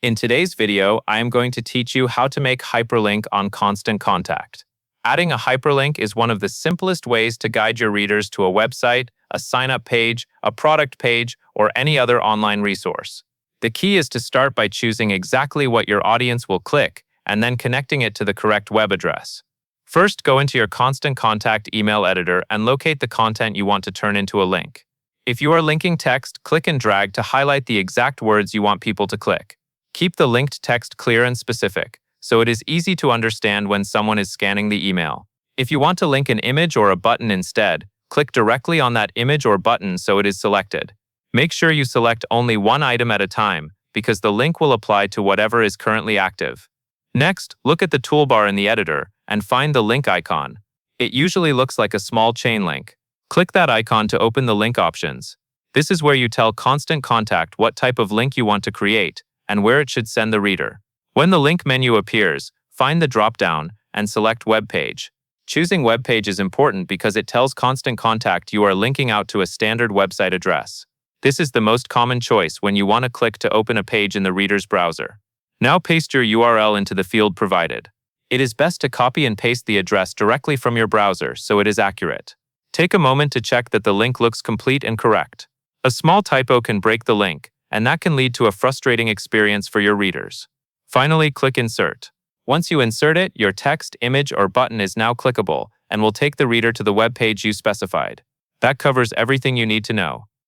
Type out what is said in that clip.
In today's video, I am going to teach you how to make hyperlink on Constant Contact. Adding a hyperlink is one of the simplest ways to guide your readers to a website, a sign-up page, a product page, or any other online resource. The key is to start by choosing exactly what your audience will click and then connecting it to the correct web address. First, go into your Constant Contact email editor and locate the content you want to turn into a link. If you are linking text, click and drag to highlight the exact words you want people to click. Keep the linked text clear and specific, so it is easy to understand when someone is scanning the email. If you want to link an image or a button instead, click directly on that image or button so it is selected. Make sure you select only one item at a time, because the link will apply to whatever is currently active. Next, look at the toolbar in the editor and find the link icon. It usually looks like a small chain link. Click that icon to open the link options. This is where you tell Constant Contact what type of link you want to create and where it should send the reader. When the link menu appears, find the drop-down and select Web Page. Choosing Web Page is important because it tells Constant Contact you are linking out to a standard website address. This is the most common choice when you want to click to open a page in the reader's browser. Now paste your URL into the field provided. It is best to copy and paste the address directly from your browser so it is accurate. Take a moment to check that the link looks complete and correct. A small typo can break the link, and that can lead to a frustrating experience for your readers. Finally, click Insert. Once you insert it, your text, image, or button is now clickable and will take the reader to the web page you specified. That covers everything you need to know.